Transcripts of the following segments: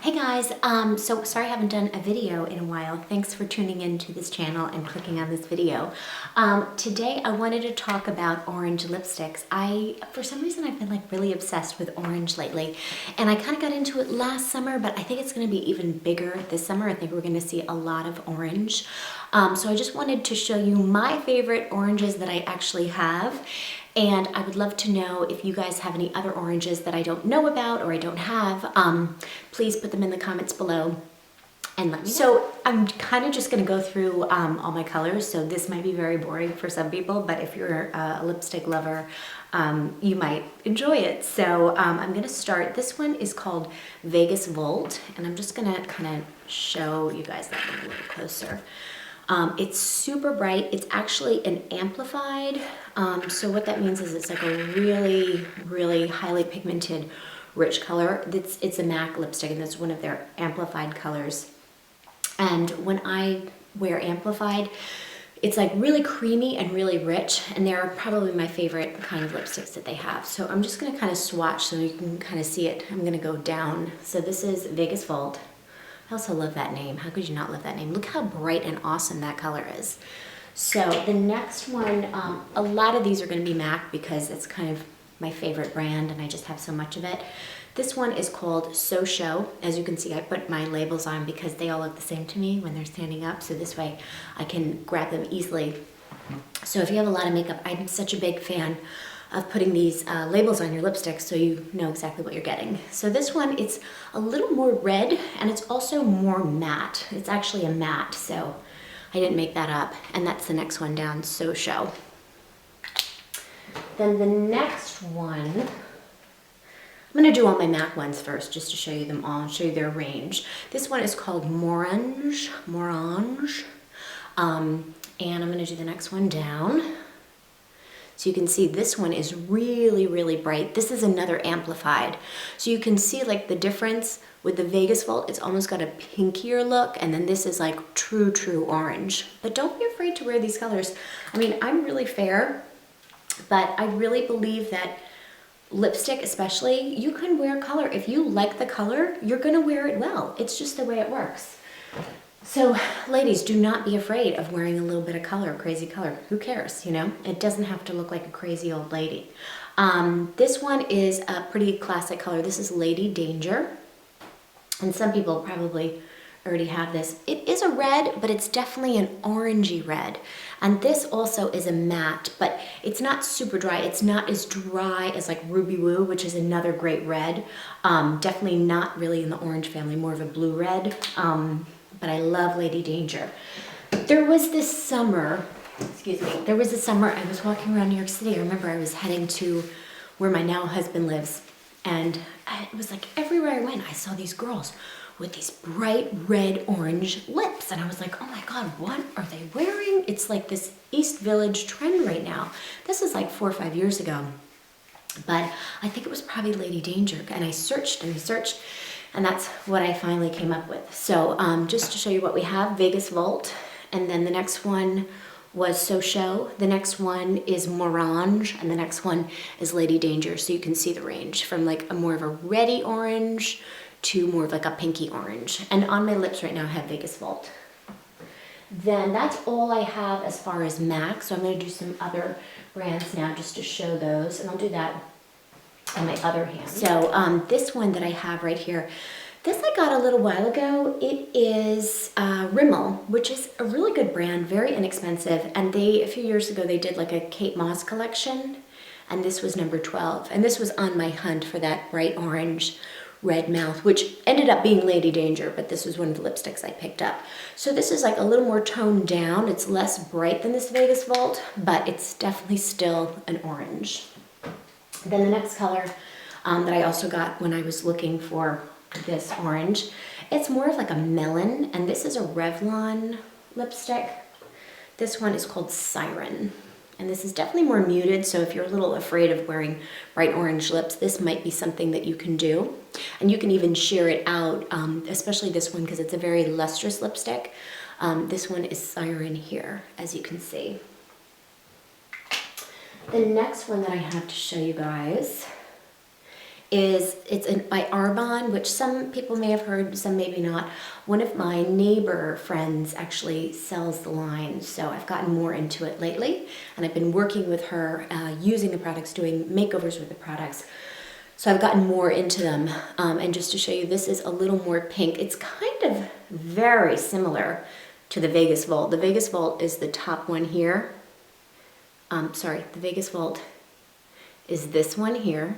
Hey guys, so sorry I haven't done a video in a while. Thanks for tuning in to this channel and clicking on this video. Today I wanted to talk about orange lipsticks. For some reason, I've been like really obsessed with orange lately, and I kind of got into it last summer, but I think it's going to be even bigger this summer. I think we're going to see a lot of orange. So I just wanted to show you my favorite oranges that I actually have. And I would love to know if you guys have any other oranges that I don't know about or I don't have. Please put them in the comments below and let me know. So I'm kind of just going to go through all my colors. So this might be very boring for some people, but if you're a lipstick lover, you might enjoy it. So I'm going to start. This one is called Vegas Volt, and I'm just going to kind of show you guys that one a little closer. It's super bright. It's actually an amplified. So what that means is it's like a really, really highly pigmented, rich color. It's a MAC lipstick, and that's one of their amplified colors. And when I wear amplified, it's like really creamy and really rich, and they're probably my favorite kind of lipsticks that they have. So I'm just gonna kind of swatch so you can kind of see it. I'm gonna go down. So this is Vegas Volt. I also love that name. How could you not love that name? Look how bright and awesome that color is. So the next one, a lot of these are going to be MAC because it's kind of my favorite brand and I just have so much of it. This one is called So Chaud. As you can see, I put my labels on because they all look the same to me when they're standing up. So this way I can grab them easily. So if you have a lot of makeup, I'm such a big fan of putting these labels on your lipsticks so you know exactly what you're getting. So this one, it's a little more red and it's also more matte. It's actually a matte, so I didn't make that up. And that's the next one down, So Chaud. Then the next one, I'm gonna do all my MAC ones first just to show you them all and show you their range. This one is called Morange. And I'm gonna do the next one down. So you can see this one is really, really bright. This is another amplified. So you can see like the difference with the Vegas Volt. It's almost got a pinkier look, and then this is like true orange. But don't be afraid to wear these colors. I mean, I'm really fair, but I really believe that lipstick especially, you can wear color. If you like the color, you're gonna wear it well. It's just the way it works. So ladies, do not be afraid of wearing a little bit of color, crazy color. Who cares, you know? It doesn't have to look like a crazy old lady. This one is a pretty classic color. This is Lady Danger. And some people probably already have this. It is a red, but it's definitely an orangey red. And this also is a matte, but it's not super dry. It's not as dry as like Ruby Woo, which is another great red. Definitely not really in the orange family, more of a blue red. But I love Lady Danger. There was this summer, there was this summer I was walking around New York City. I remember I was heading to where my now husband lives, and it was like everywhere I went, I saw these girls with these bright red orange lips, and I was like, oh my God, what are they wearing? It's like this East Village trend right now. This is like 4 or 5 years ago, but I think it was probably Lady Danger, and I searched and searched, and that's what I finally came up with. So just to show you what we have, Vegas Volt, and then the next one was So Chaud. The next one is Morange, and the next one is Lady Danger. So you can see the range from like a more of a reddy orange to more of like a pinky orange. And on my lips right now I have Vegas Volt. Then that's all I have as far as MAC. So I'm gonna do some other brands now just to show those, and I'll do that on my other hand. So this one that I have right here, this I got a little while ago. It is Rimmel, which is a really good brand, very inexpensive. And a few years ago, they did like a Kate Moss collection, and this was number 12. And this was on my hunt for that bright orange red mouth, which ended up being Lady Danger, but this was one of the lipsticks I picked up. So this is like a little more toned down. It's less bright than this Vegas Volt, but it's definitely still an orange. Then the next color that I also got when I was looking for this orange, it's more of like a melon, and this is a Revlon lipstick. This one is called Siren, and this is definitely more muted, so if you're a little afraid of wearing bright orange lips, this might be something that you can do. And you can even sheer it out, especially this one because it's a very lustrous lipstick. This one is Siren here, as you can see. The next one that I have to show you guys it's by Arbonne, which some people may have heard, some maybe not. One of my neighbor friends actually sells the line, so I've gotten more into it lately, and I've been working with her, using the products, doing makeovers with the products. So I've gotten more into them, and just to show you, this is a little more pink. It's kind of very similar to the Vegas Volt. The Vegas Volt is the top one here. Sorry, the Vegas Volt is this one here.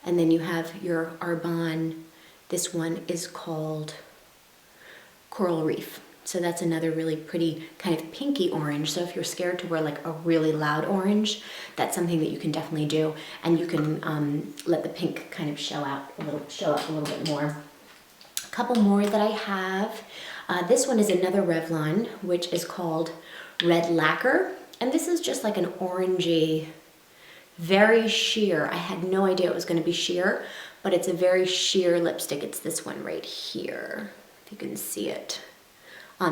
And then you have your Arbonne. This one is called Coral Reef. So that's another really pretty kind of pinky orange. So if you're scared to wear like a really loud orange, that's something that you can definitely do. And you can let the pink kind of show up a little bit more. A couple more that I have. This one is another Revlon, which is called Red Lacquer. And this is just like an orangey, very sheer. I had no idea it was going to be sheer, but it's a very sheer lipstick. It's this one right here, if you can see it.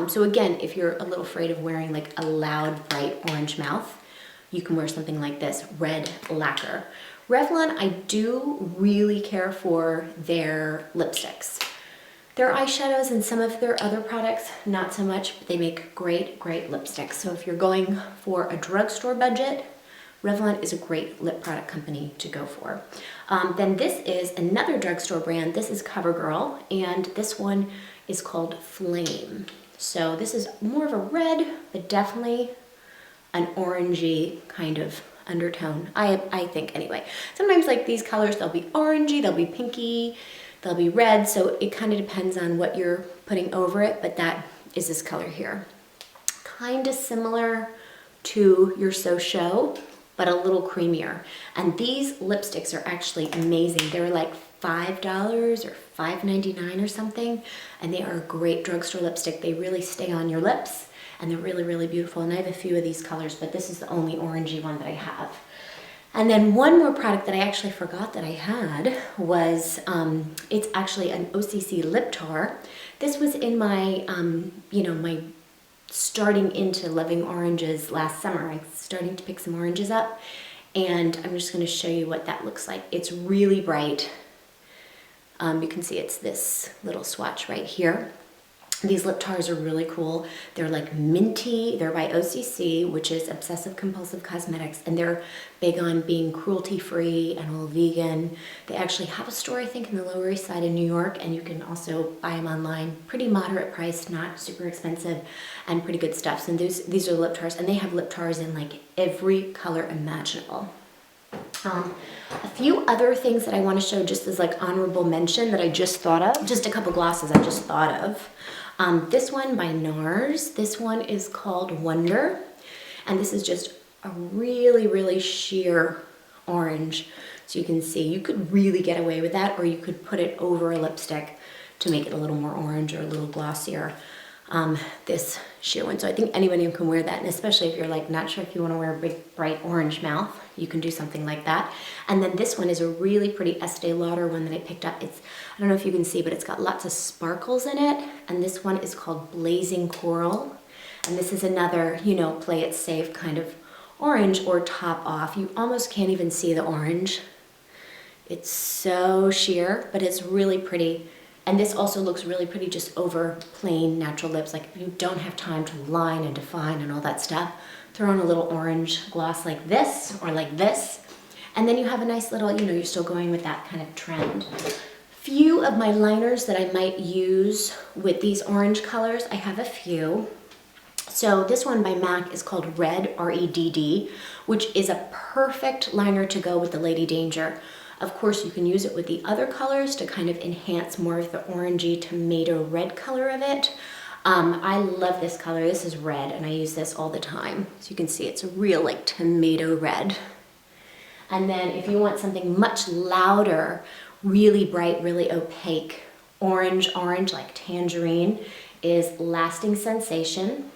So again, if you're a little afraid of wearing like a loud, bright orange mouth, you can wear something like this, Red Lacquer. Revlon, I do really care for their lipsticks. Their eyeshadows and some of their other products, not so much, but they make great, great lipsticks. So if you're going for a drugstore budget, Revlon is a great lip product company to go for. Then this is another drugstore brand. This is CoverGirl, and this one is called Flame. So this is more of a red, but definitely an orangey kind of undertone, I think anyway. Sometimes like these colors, they'll be orangey, they'll be pinky, they'll be red, so it kind of depends on what you're putting over it, but that is this color here. Kind of similar to your So Chaud, but a little creamier. And these lipsticks are actually amazing. They're like $5 or $5.99 or something, and they are a great drugstore lipstick. They really stay on your lips, and they're really, really beautiful. And I have a few of these colors, but this is the only orangey one that I have. And then one more product that I actually forgot that I had was, it's actually an OCC Liptar. This was in my, my starting into loving oranges last summer. I'm starting to pick some oranges up, and I'm just going to show you what that looks like. It's really bright. You can see it's this little swatch right here. These lip tars are really cool. They're like minty. They're by OCC, which is Obsessive Compulsive Cosmetics, and they're big on being cruelty-free and all vegan. They actually have a store, I think, in the Lower East Side in New York, and you can also buy them online. Pretty moderate priced, not super expensive, and pretty good stuff. So these are lip tars, and they have lip tars in like every color imaginable. A few other things that I want to show just as like honorable mention that I just thought of. Just a couple glosses I just thought of. This one by NARS. This one is called Wonder. And this is just a really, really sheer orange. So you can see, you could really get away with that, or you could put it over a lipstick to make it a little more orange or a little glossier. This sheer one. So I think anybody can wear that, and especially if you're like not sure if you want to wear a big bright orange mouth, you can do something like that. And then this one is a really pretty Estee Lauder one that I picked up. It's, I don't know if you can see, but it's got lots of sparkles in it. And this one is called Blazing Coral. And this is another, play it safe kind of orange or top off. You almost can't even see the orange. It's so sheer, but it's really pretty. And this also looks really pretty just over plain natural lips. Like if you don't have time to line and define and all that stuff, throw on a little orange gloss like this or like this. And then you have a nice little, you're still going with that kind of trend. Few of my liners that I might use with these orange colors, I have a few. So this one by MAC is called Red, R-E-D-D, which is a perfect liner to go with the Lady Danger. Of course, you can use it with the other colors to kind of enhance more of the orangey tomato red color of it. I love this color. This is red, and I use this all the time. So you can see it's a real like tomato red. And then if you want something much louder, really bright, really opaque, orange like tangerine, is Lasting Sensation.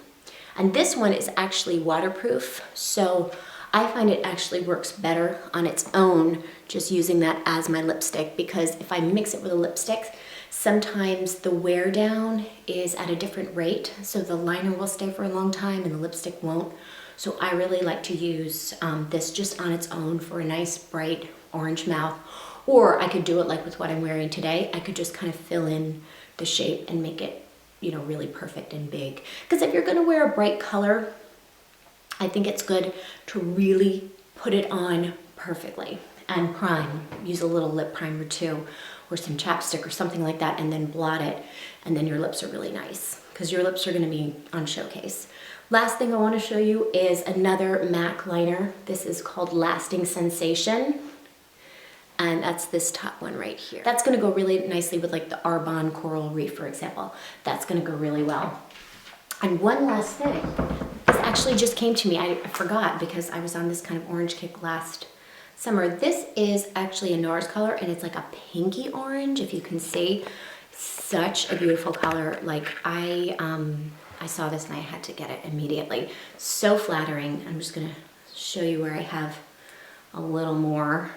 And this one is actually waterproof, so I find it actually works better on its own, just using that as my lipstick, because if I mix it with a lipstick, sometimes the wear down is at a different rate, so the liner will stay for a long time and the lipstick won't. So I really like to use this just on its own for a nice, bright, orange mouth. Or I could do it like with what I'm wearing today. I could just kind of fill in the shape and make it, you know, really perfect and big. Because if you're gonna wear a bright color, I think it's good to really put it on perfectly. And prime, use a little lip primer too, or some chapstick or something like that, and then blot it, and then your lips are really nice, because your lips are gonna be on showcase. Last thing I wanna show you is another MAC liner. This is called Lasting Sensation. And that's this top one right here. That's gonna go really nicely with like the Arbonne Coral Reef, for example. That's gonna go really well. And one last thing, this actually just came to me. I forgot because I was on this kind of orange kick last summer. This is actually a NARS color, and it's like a pinky orange, if you can see. Such a beautiful color. Like I saw this and I had to get it immediately. So flattering. I'm just gonna show you where I have a little more.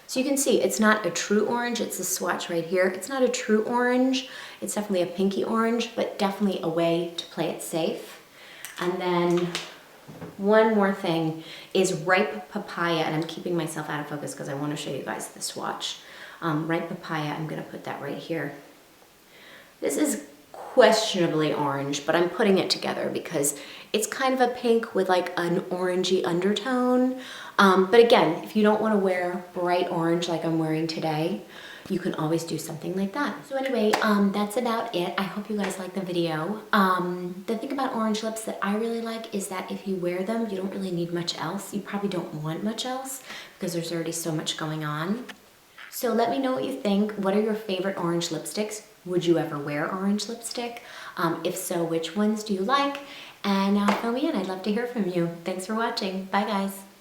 So you can see it's not a true orange, it's a swatch right here. It's not a true orange, it's definitely a pinky orange, but definitely a way to play it safe. And then one more thing is Ripe Papaya, and I'm keeping myself out of focus because I want to show you guys the swatch. Ripe Papaya, I'm gonna put that right here. This is questionably orange, but I'm putting it together because it's kind of a pink with like an orangey undertone. But again, if you don't want to wear bright orange like I'm wearing today, you can always do something like that. So anyway, that's about it. I hope you guys like the video. The thing about orange lips that I really like is that if you wear them, you don't really need much else. You probably don't want much else because there's already so much going on. So let me know what you think. What are your favorite orange lipsticks? Would you ever wear orange lipstick? If so, which ones do you like? And fill me in, I'd love to hear from you. Thanks for watching. Bye guys.